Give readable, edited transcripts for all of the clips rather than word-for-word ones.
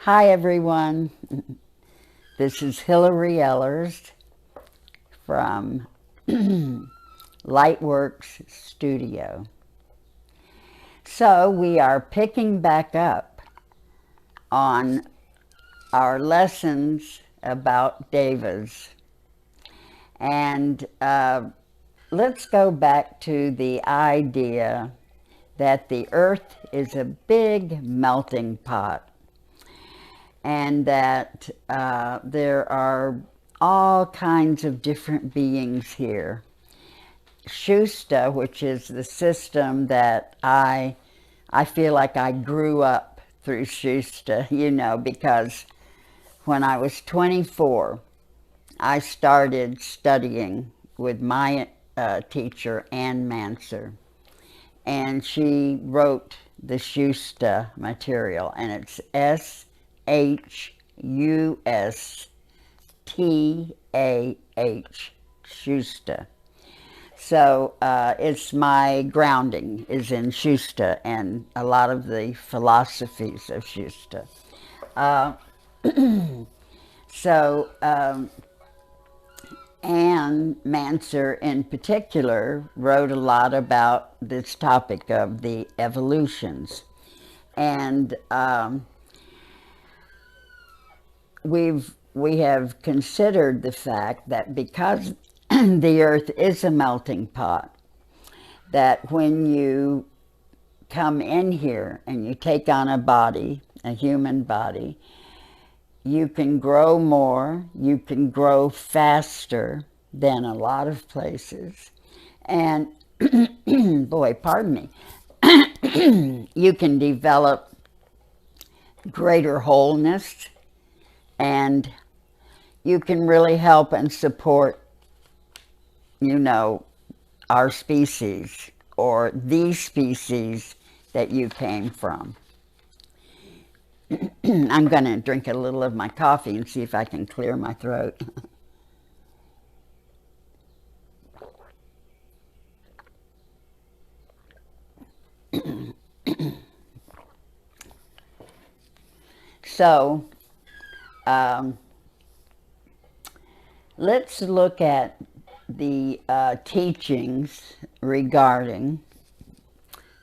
Hi everyone, this is Hillary Ellers from Lightworks Studio. So we are picking back up on our lessons about Devas. And let's go back to the idea that the earth is a big melting pot and that there are all kinds of different beings here. Shusta, which is the system that I feel like I grew up through Shusta, because when I was 24, I started studying with my teacher, Ann Manser, and she wrote the Shusta material, and it's Shustaah, Shusta. So it's my grounding is in Shusta and a lot of the philosophies of Shusta. Uh, so Anne Manser in particular wrote a lot about this topic of the evolutions. And we have considered the fact that because the earth is a melting pot, that when you come in here and you take on a body, a human body, you can grow more, you can grow faster than a lot of places. And, boy, pardon me, you can develop greater wholeness, and you can really help and support, our species or the species that you came from. I'm going to drink a little of my coffee and see if I can clear my throat. So, let's look at the teachings regarding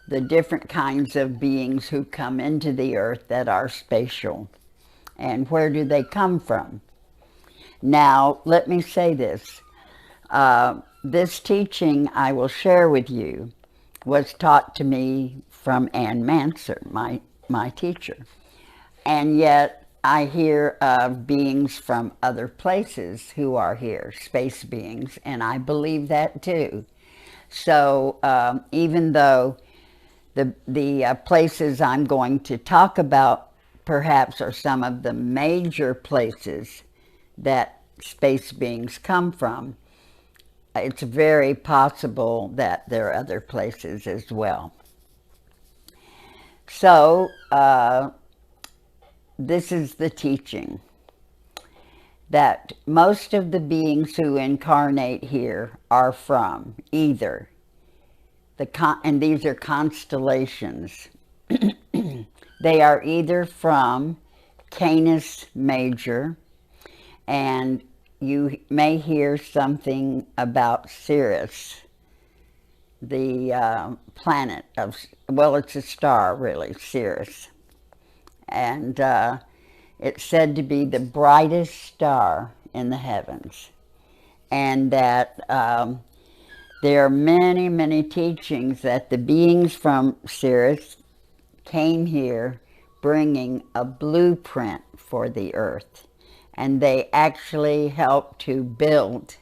the different kinds of beings who come into the earth that are spatial. And where do they come from? Now, let me say this. This teaching I will share with you was taught to me from Ann Manser, my teacher. And yet I hear of beings from other places who are here, space beings, and I believe that too. So even though the places I'm going to talk about perhaps are some of the major places that space beings come from, it's very possible that there are other places as well. So this is the teaching that most of the beings who incarnate here are from either and these are constellations. They are either from Canis Major, and you may hear something about Sirius, the planet of, well, it's a star really, Sirius. And it's said to be the brightest star in the heavens. And that there are many, many teachings that the beings from Sirius came here bringing a blueprint for the earth. And they actually helped to build,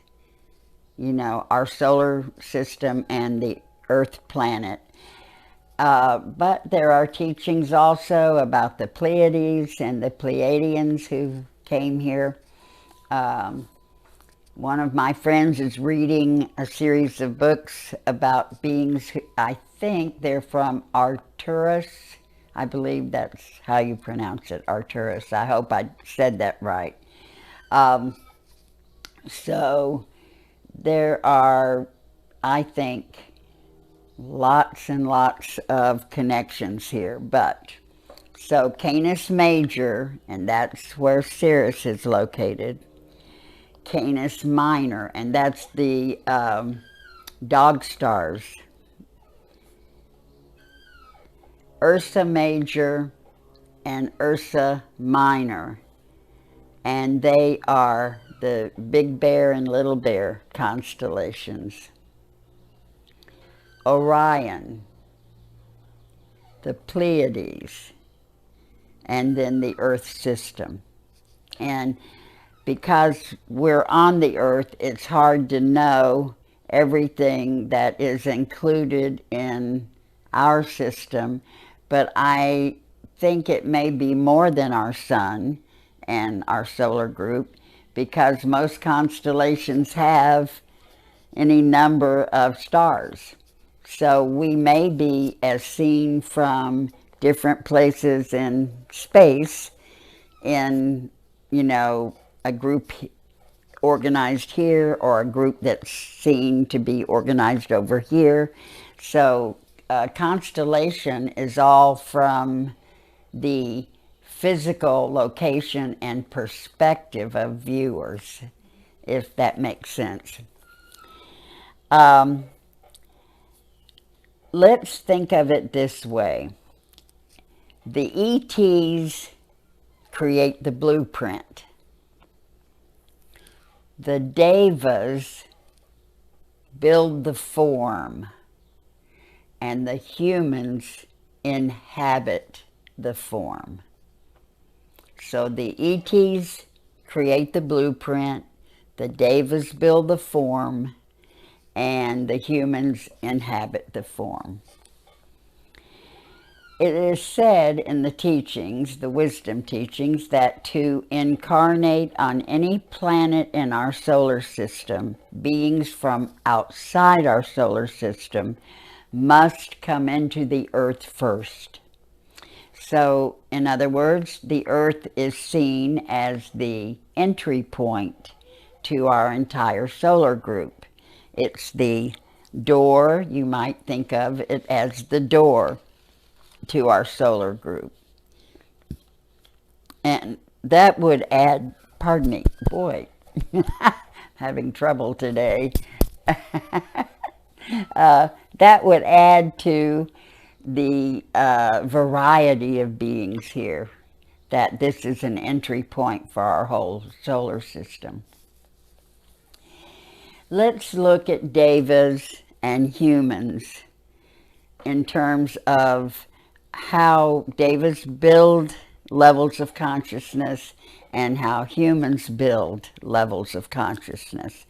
our solar system and the earth planet. But there are teachings also about the Pleiades and the Pleiadians who came here. One of my friends is reading a series of books about beings who, I think they're from Arcturus. I believe that's how you pronounce it, Arcturus. I hope I said that right. So there are, I think, lots and lots of connections here, but So Canis Major, and that's where Sirius is located. Canis Minor, and that's the dog stars. Ursa Major and Ursa Minor, and they are the Big Bear and Little Bear constellations. Orion, the Pleiades, and then the Earth system. And because we're on the Earth, it's hard to know everything that is included in our system, but I think it may be more than our sun and our solar group, because most constellations have any number of stars. So we may be, as seen from different places in space, in, you know, a group organized here or a group that's seen to be organized over here. So constellation is all from the physical location and perspective of viewers, if that makes sense. Let's think of it this way. The ETs create the blueprint. The Devas build the form, and the humans inhabit the form. So the ETs create the blueprint, the Devas build the form, and the humans inhabit the form. It is said in the teachings, the wisdom teachings, that to incarnate on any planet in our solar system, beings from outside our solar system must come into the Earth first. So, in other words, the Earth is seen as the entry point to our entire solar group. It's the door. You might think of it as the door to our solar group. And that would add, pardon me, boy, having trouble today. That would add to the variety of beings here, that this is an entry point for our whole solar system. Let's look at Devas and humans in terms of how Devas build levels of consciousness and how humans build levels of consciousness.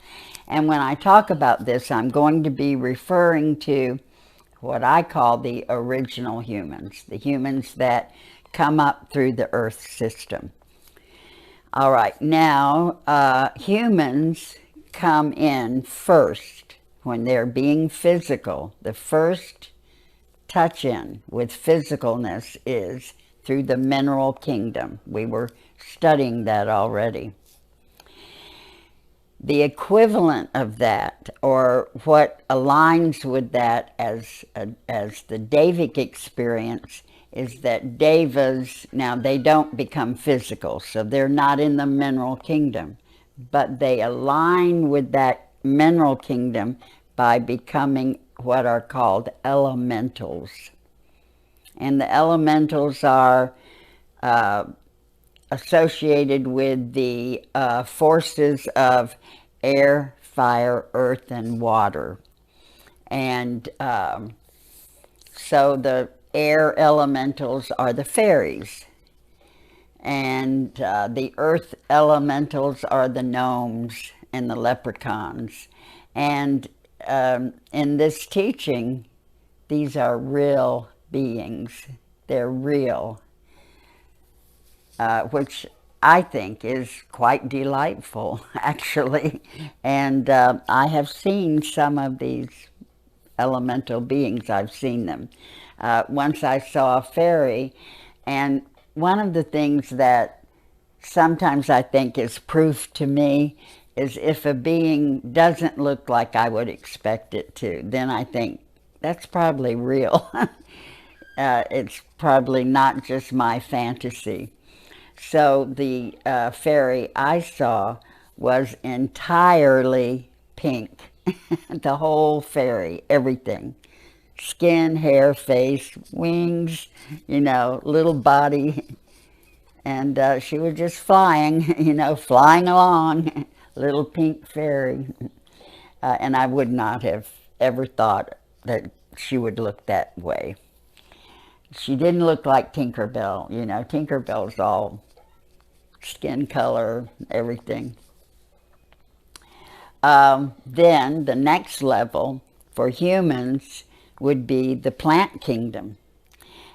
And when I talk about this, I'm going to be referring to what I call the original humans, the humans that come up through the Earth system. All right, now humans come in first when they're being physical. The first touch-in with physicalness is through the mineral kingdom. We were studying that already. The equivalent of that, or what aligns with that as the Devic experience, is that Devas, now they don't become physical, so they're not in the mineral kingdom, but they align with that mineral kingdom by becoming what are called elementals. And the elementals are associated with the forces of air, fire, earth, and water. And so the air elementals are the fairies. And the earth elementals are the gnomes and the leprechauns. And in this teaching, these are real beings. They're real, which I think is quite delightful, actually. And I have seen some of these elemental beings. I've seen them. Once I saw a fairy, and one of the things that sometimes I think is proof to me is if a being doesn't look like I would expect it to, then I think that's probably real. it's probably not just my fantasy. So the fairy I saw was entirely pink. The whole fairy, everything. Skin, hair, face, wings, little body. And she was just flying, flying along. Little pink fairy. And I would not have ever thought that she would look that way. She didn't look like Tinkerbell. Tinkerbell's all skin color, everything. Then the next level for humans would be the plant kingdom.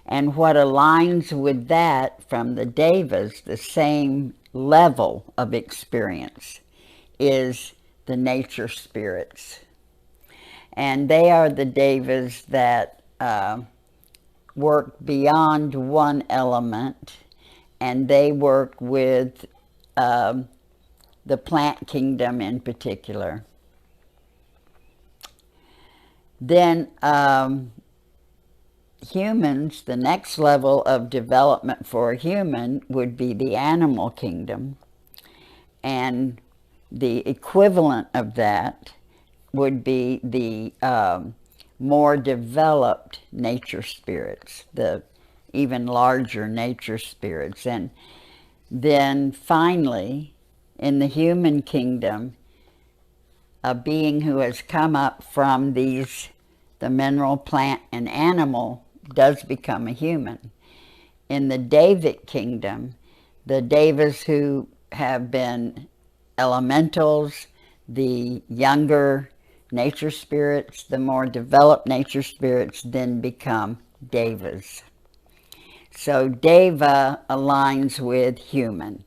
And what aligns with that from the Devas, the same level of experience, is the nature spirits. And they are the Devas that work beyond one element, and they work with the plant kingdom in particular. Then humans, the next level of development for a human would be the animal kingdom, and the equivalent of that would be the more developed nature spirits, the even larger nature spirits. And then finally, in the human kingdom, a being who has come up from the mineral, plant, and animal does become a human. In the Devic kingdom, the Devas who have been elementals, the younger nature spirits, the more developed nature spirits then become Devas. So Deva aligns with human.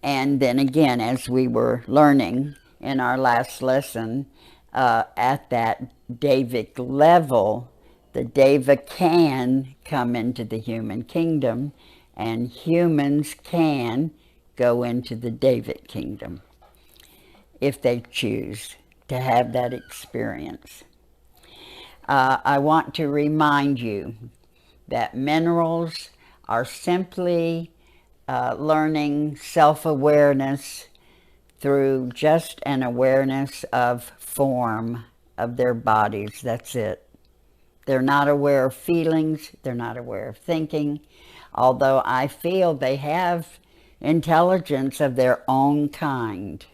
And then again, as we were learning in our last lesson, at that Devic level, the Deva can come into the human kingdom, and humans can go into the Devic kingdom if they choose to have that experience. I want to remind you that minerals are simply learning self-awareness through just an awareness of form of their bodies. That's it. They're not aware of feelings. They're not aware of thinking, although I feel they have intelligence of their own kind.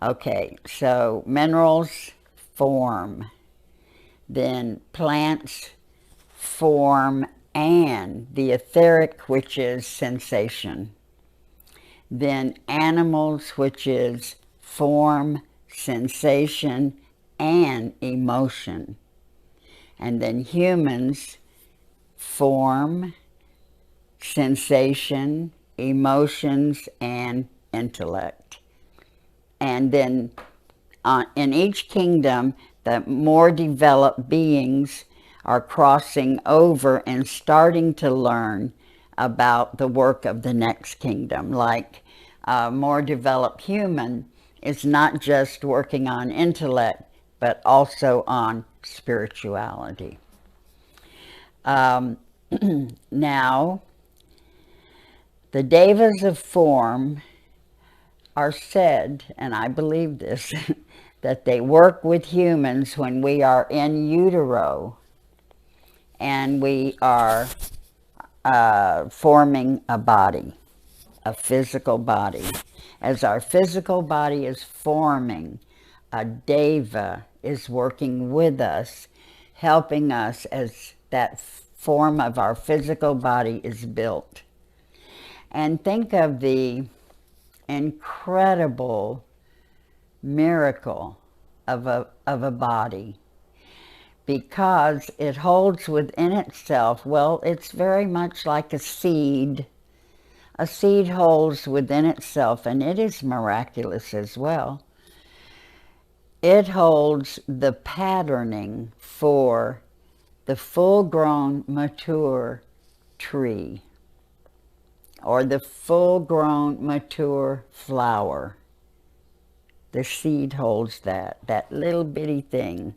Okay, so minerals, form. Then plants, form, and the etheric, which is sensation. Then animals, which is form, sensation, and emotion. And then humans, form, sensation, emotions, and intellect. And then in each kingdom, the more developed beings are crossing over and starting to learn about the work of the next kingdom. Like a more developed human is not just working on intellect, but also on spirituality. Now, the Devas of form are said, and I believe this, that they work with humans when we are in utero and we are forming a body, a physical body. As our physical body is forming, a Deva is working with us, helping us as that form of our physical body is built. And think of the incredible miracle of a body, because it holds within itself, well, it's very much like a seed. A seed holds within itself, and it is miraculous as well. It holds the patterning for the full-grown, mature tree, or the full-grown, mature flower. The seed holds that little bitty thing.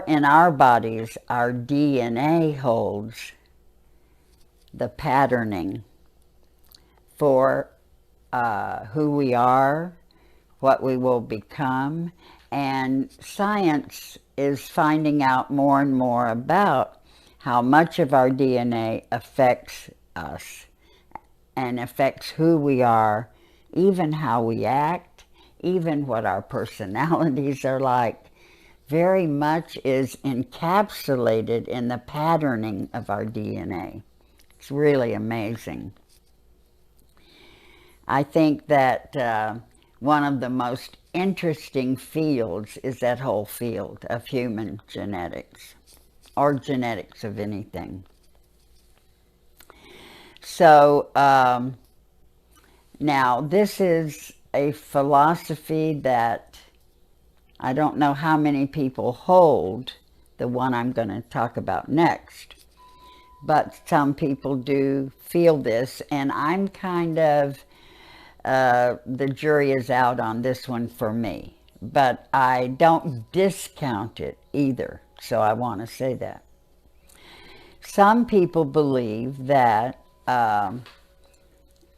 in our bodies, our DNA holds the patterning for who we are, what we will become, and science is finding out more and more about how much of our DNA affects us and affects who we are, even how we act, even what our personalities are like. Very much is encapsulated in the patterning of our DNA. It's really amazing. I think that one of the most interesting fields is that whole field of human genetics, or genetics of anything. So now this is a philosophy that I don't know how many people hold, the one I'm going to talk about next, but some people do feel this, and I'm kind of, the jury is out on this one for me, but I don't discount it either, so I want to say that. Some people believe that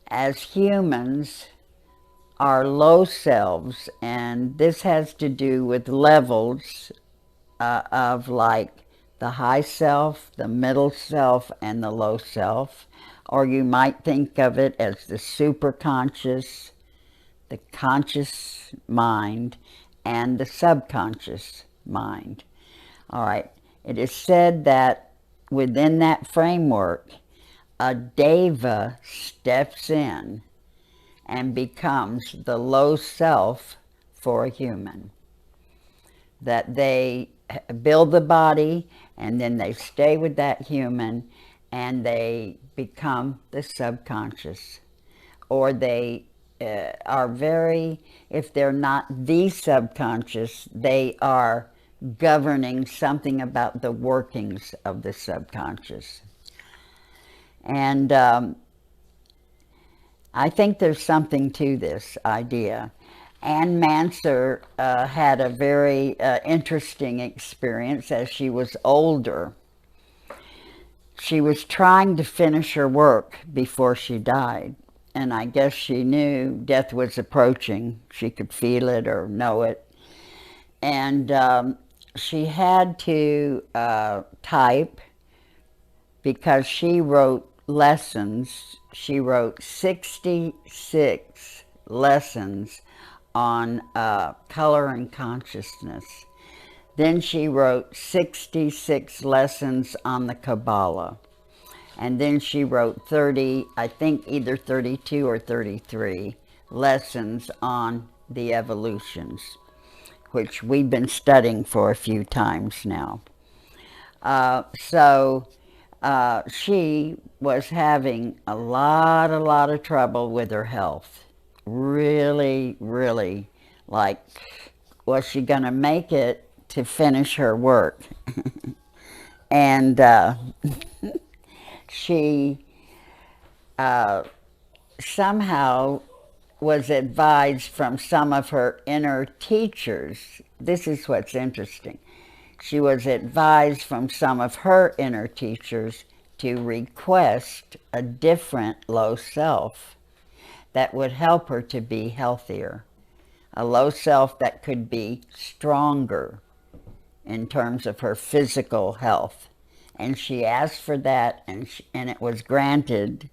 as humans, our low selves, and this has to do with levels of like the high self, the middle self, and the low self, or you might think of it as the superconscious, the conscious mind, and the subconscious mind. All right, it is said that within that framework, a deva steps in and becomes the low self for a human. That they build the body and then they stay with that human and they become the subconscious. Or they are very, if they're not the subconscious, they are governing something about the workings of the subconscious. And I think there's something to this idea. Anne Manser had a very interesting experience as she was older. She was trying to finish her work before she died, and I guess she knew death was approaching. She could feel it or know it. And she had to type, because she wrote lessons. She wrote 66 lessons on color and consciousness. Then she wrote 66 lessons on the Kabbalah. And then she wrote 30, I think either 32 or 33 lessons on the evolutions, which we've been studying for a few times now. She was having a lot of trouble with her health. Really, really, like, was she going to make it to finish her work? And she somehow was advised from some of her inner teachers. This is what's interesting. She was advised from some of her inner teachers to request a different low self that would help her to be healthier. A low self that could be stronger in terms of her physical health. And she asked for that, and it was granted.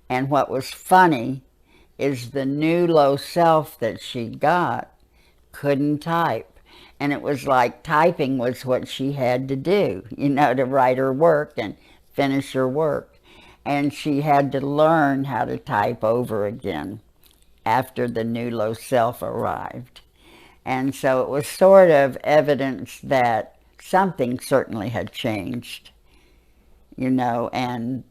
And what was funny is the new low self that she got couldn't type. And it was like typing was what she had to do, you know, to write her work and finish her work. And she had to learn how to type over again after the new low self arrived. And so it was sort of evidence that something certainly had changed, you know, and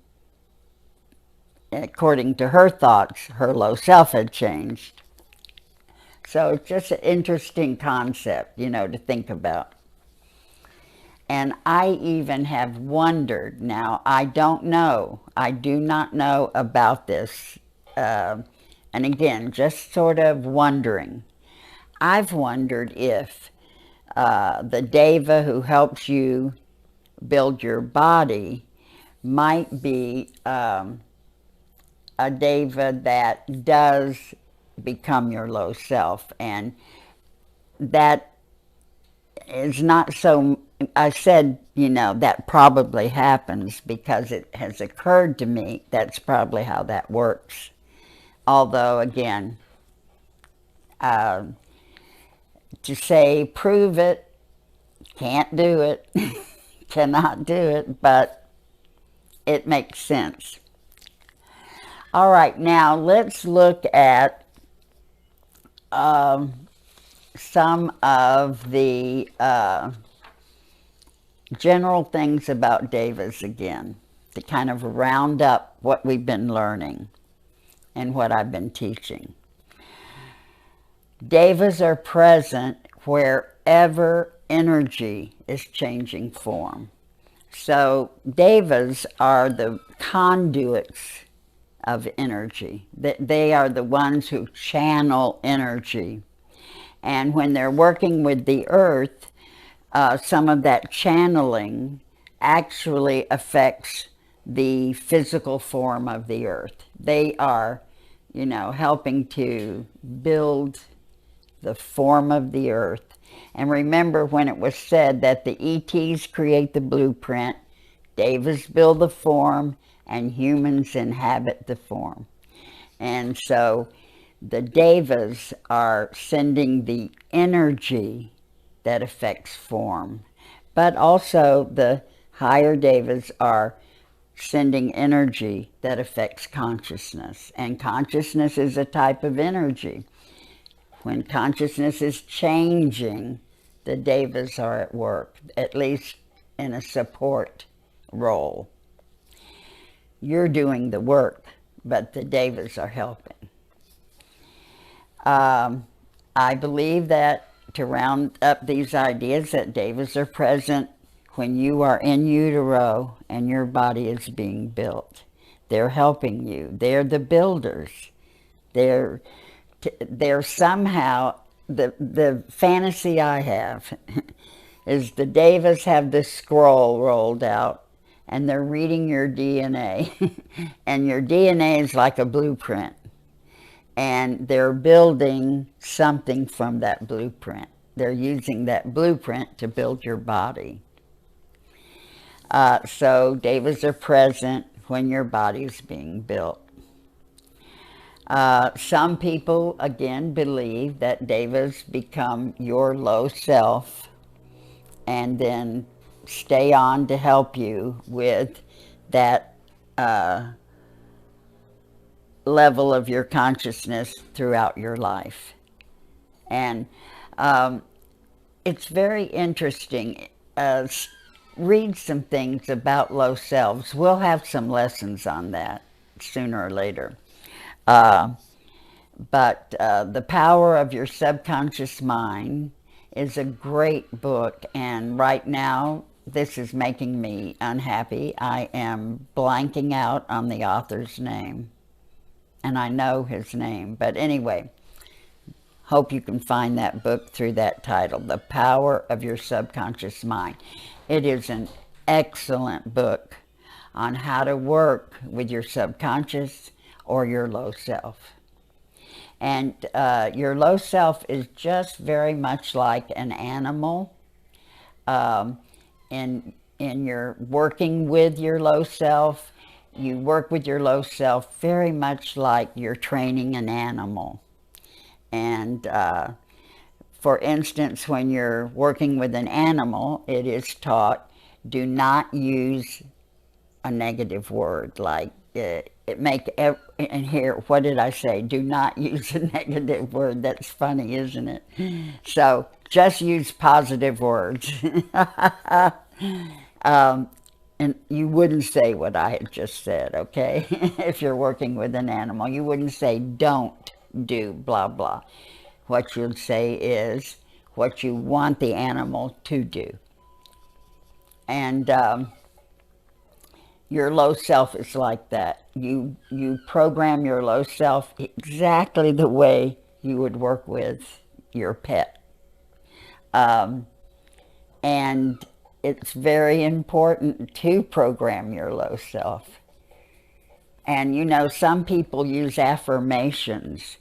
according to her thoughts, her low self had changed. So it's just an interesting concept, you know, to think about. And I even have wondered, now I don't know, I do not know about this, and again, just sort of wondering. I've wondered if The Deva who helps you build your body might be a Deva that does become your low self, and that is not so. I said, that probably happens because it has occurred to me that's probably how that works. Although, again, to say prove it, can't do it, cannot do it, but it makes sense. All right, now let's look at some of the general things about Devas again, to kind of round up what we've been learning and what I've been teaching. Devas are present wherever energy is changing form. So Devas are the conduits of energy. They are the ones who channel energy. And when they're working with the earth, some of that channeling actually affects the physical form of the earth. They are, helping to build the form of the earth. And remember when it was said that the ETs create the blueprint, Devas build the form, and humans inhabit the form. And so the Devas are sending the energy that affects form. But also the higher Devas are sending energy that affects consciousness. And consciousness is a type of energy. When consciousness is changing, the Devas are at work, at least in a support role. You're doing the work, but the Devas are helping. I believe that, to round up these ideas, that Devas are present when you are in utero and your body is being built. They're helping you. They're the builders. They're somehow, the fantasy I have is the Devas have this scroll rolled out and they're reading your DNA and your DNA is like a blueprint, and they're building something from that blueprint. They're using that blueprint to build your body. So Devas are present when your body's being built. Some people, again, believe that Devas become your low self and then stay on to help you with that level of your consciousness throughout your life. And it's very interesting. Read some things about low selves. We'll have some lessons on that sooner or later. But The Power of Your Subconscious Mind is a great book, and right now this is making me unhappy. I am blanking out on the author's name, and I know his name, but anyway, hope you can find that book through that title, The Power of Your Subconscious Mind. It is an excellent book on how to work with your subconscious or your low self. And your low self is just very much like an animal. In your working with your low self, you work with your low self very much like you're training an animal. And for instance, when you're working with an animal, it is taught, do not use a negative word like and here, what did I say? Do not use a negative word. That's funny, isn't it? So just use positive words. And you wouldn't say what I had just said, okay? If you're working with an animal, you wouldn't say don't do blah, blah. What you'd say is what you want the animal to do. And your low self is like that. You program your low self exactly the way you would work with your pet. And it's very important to program your low self. And you know, some people use affirmations,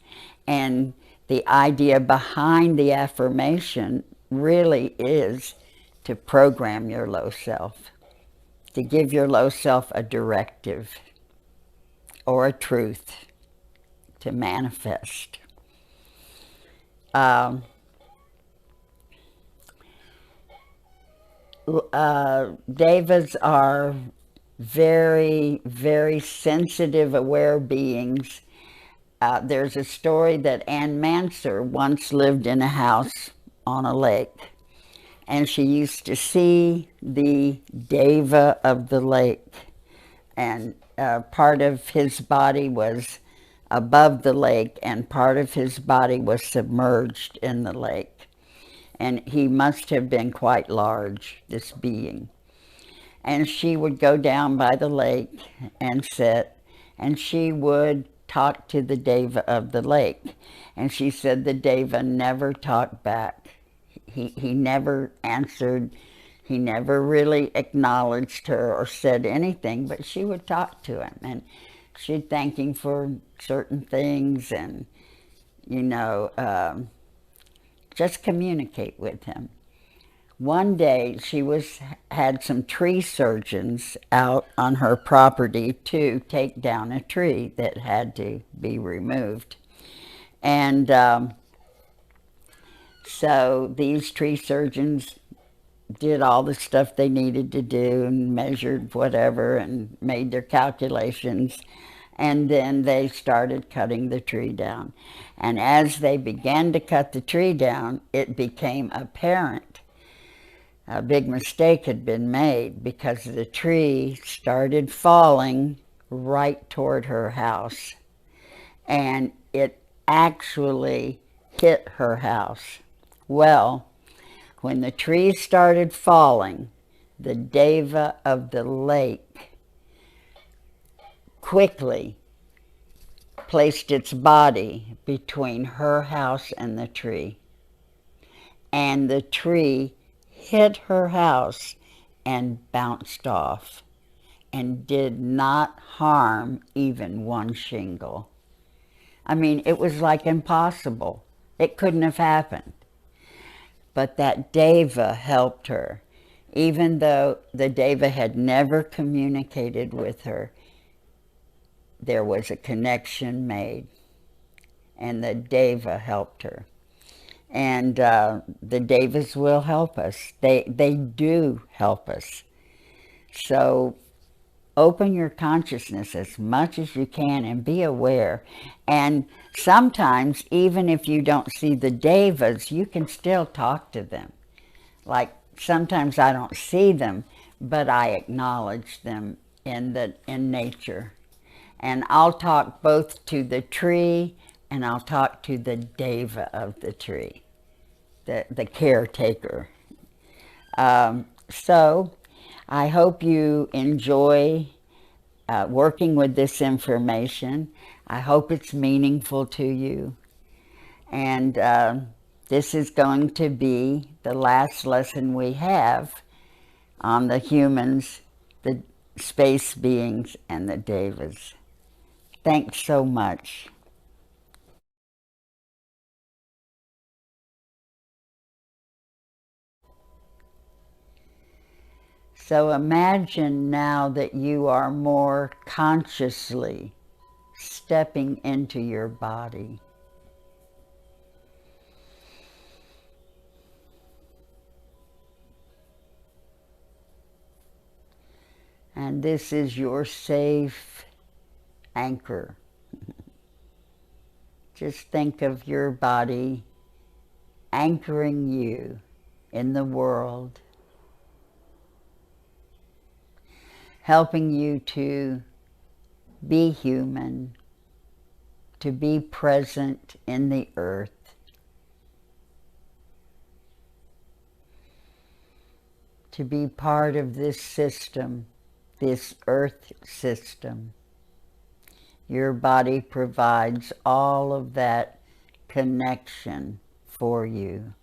and the idea behind the affirmation really is to program your low self, to give your low self a directive or a truth to manifest. Devas are very, very sensitive, aware beings. There's a story that Anne Manser once lived in a house on a lake, and she used to see the Deva of the lake, and part of his body was above the lake, and part of his body was submerged in the lake. And he must have been quite large, this being. And she would go down by the lake and sit, and she would talk to the Deva of the lake. And she said the Deva never talked back. He never answered. He never really acknowledged her or said anything, but she would talk to him. And she'd thank him for certain things and, you know, just communicate with him. One day she had some tree surgeons out on her property to take down a tree that had to be removed. And so these tree surgeons did all the stuff they needed to do and measured whatever and made their calculations. And then they started cutting the tree down. And as they began to cut the tree down, it became apparent a big mistake had been made, because the tree started falling right toward her house. And it actually hit her house. Well, when the tree started falling, the Deva of the lake quickly placed its body between her house and the tree. And the tree hit her house and bounced off and did not harm even one shingle. I mean, it was like impossible. It couldn't have happened. But that Deva helped her. Even though the Deva had never communicated with her, there was a connection made, and the Deva helped her. And the Devas will help us. They do help us. So open your consciousness as much as you can and be aware. And sometimes, even if you don't see the Devas, you can still talk to them. Like sometimes I don't see them, but I acknowledge them in nature. And I'll talk both to the tree and I'll talk to the Deva of the tree, the caretaker. So I hope you enjoy working with this information. I hope it's meaningful to you. And this is going to be the last lesson we have on the humans, the space beings, and the Devas. Thanks so much. So imagine now that you are more consciously stepping into your body. And this is your safe anchor. Just think of your body anchoring you in the world, helping you to be human, to be present in the earth, to be part of this system, this earth system. Your body provides all of that connection for you.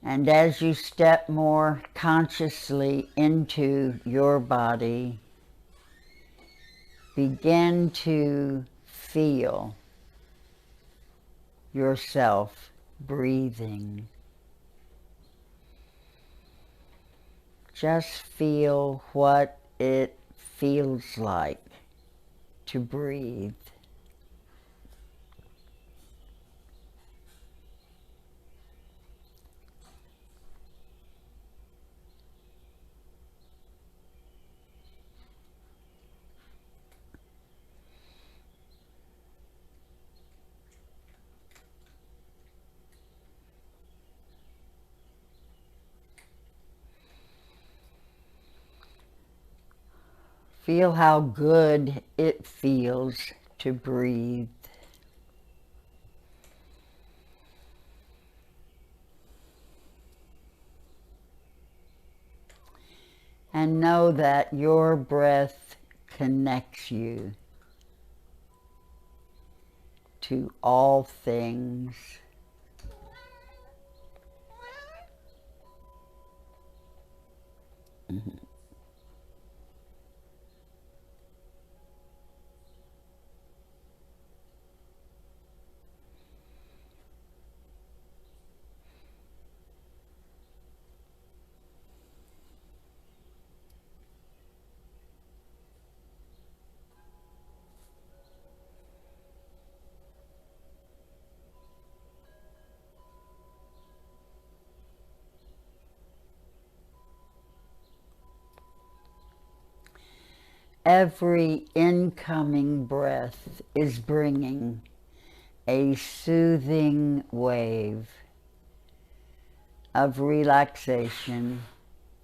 And as you step more consciously into your body, begin to feel yourself breathing. Just feel what it feels like to breathe. Feel how good it feels to breathe. And know that your breath connects you to all things. Mm-hmm. Every incoming breath is bringing a soothing wave of relaxation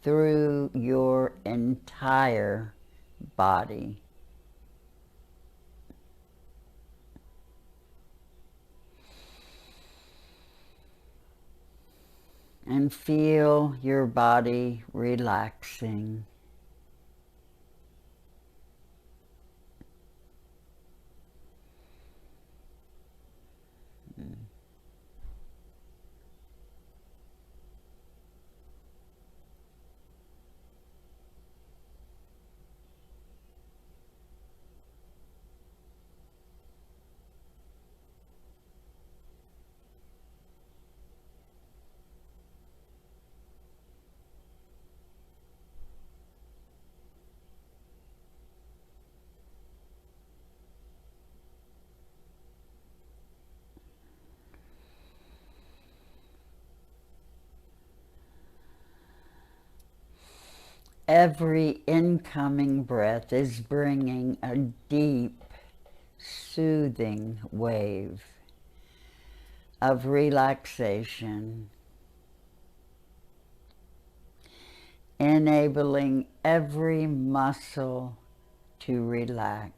through your entire body. And feel your body relaxing. Every incoming breath is bringing a deep, soothing wave of relaxation, enabling every muscle to relax.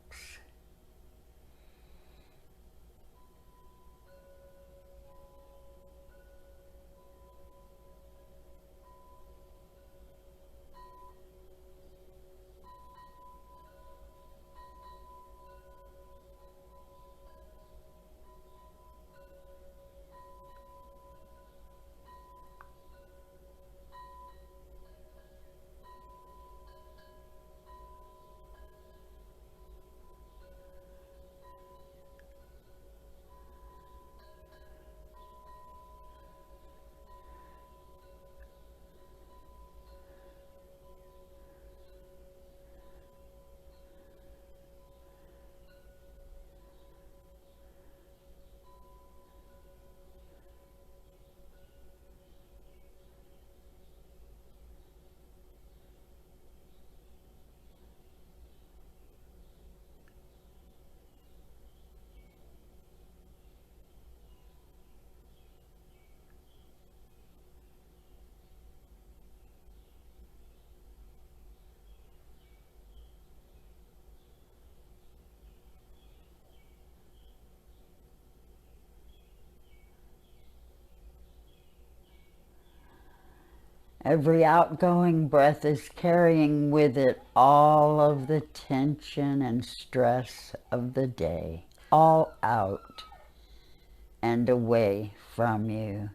Every outgoing breath is carrying with it all of the tension and stress of the day, all out and away from you.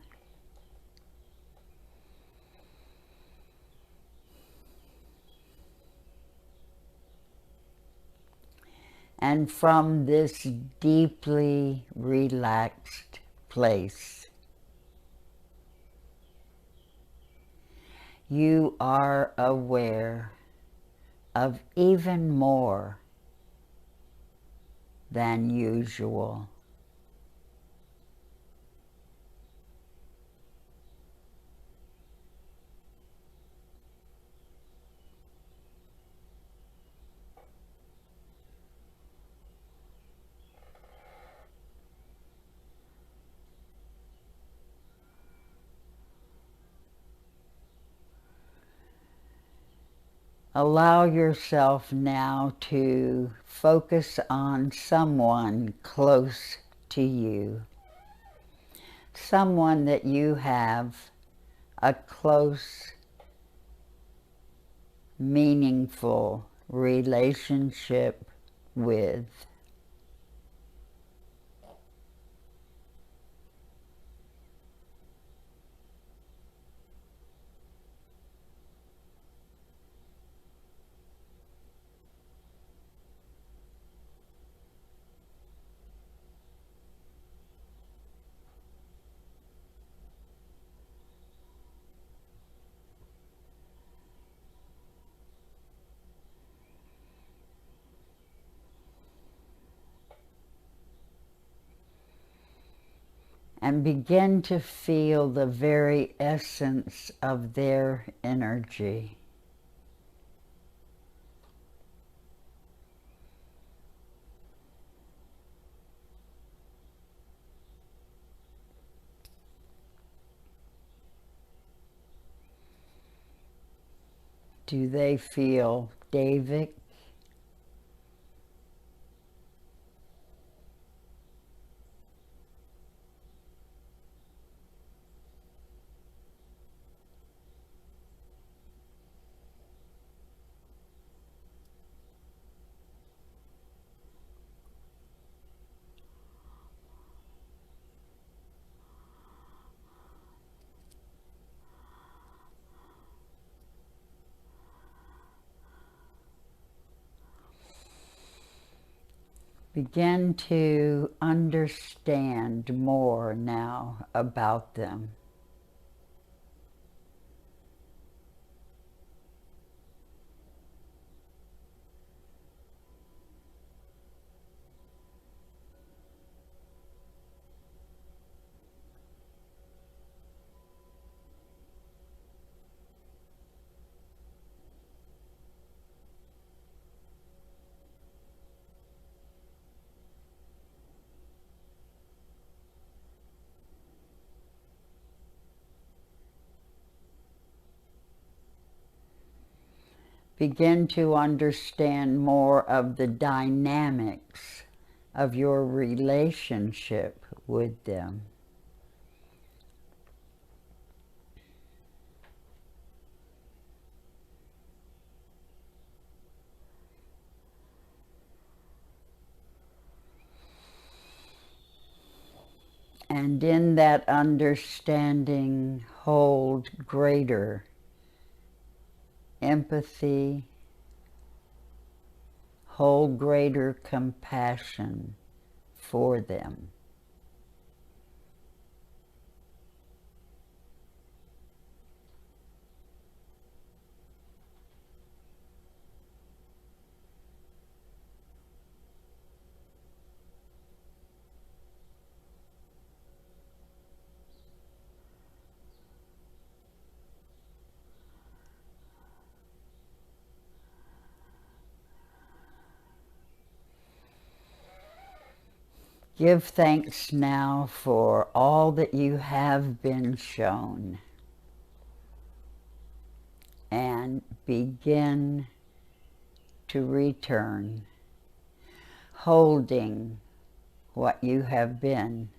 And from this deeply relaxed place, you are aware of even more than usual. Allow yourself now to focus on someone close to you, someone that you have a close, meaningful relationship with. And begin to feel the very essence of their energy. Do they feel Davic? Begin to understand more now about them. Begin to understand more of the dynamics of your relationship with them. And in that understanding, hold greater empathy, hold greater compassion for them. Give thanks now for all that you have been shown, and begin to return, holding what you have been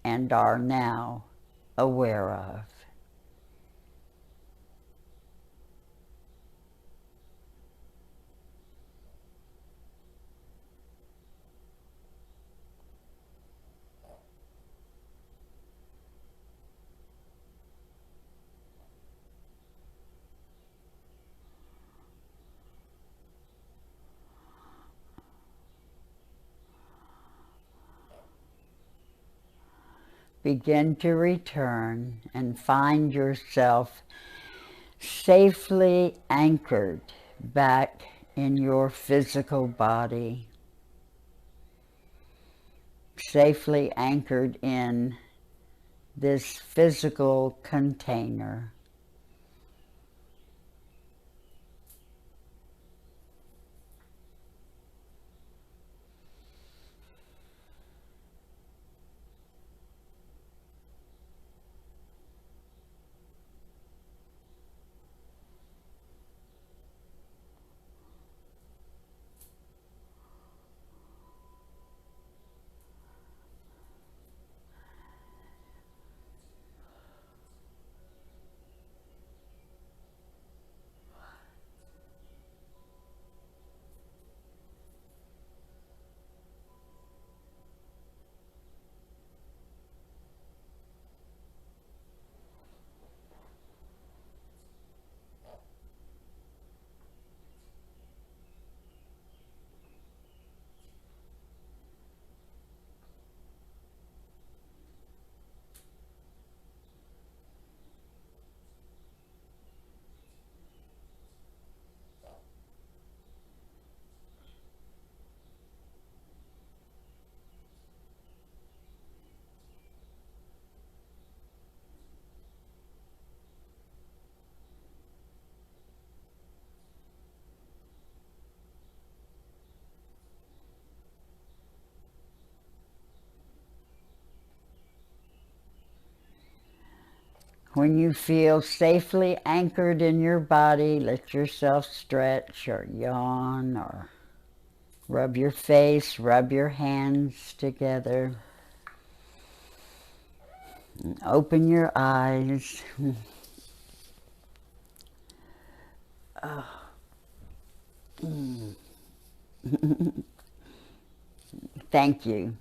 and are now aware of. begin to return and find yourself safely anchored back in your physical body, safely anchored in this physical container. When you feel safely anchored in your body, let yourself stretch or yawn or rub your face, rub your hands together. And open your eyes. Oh. Thank you.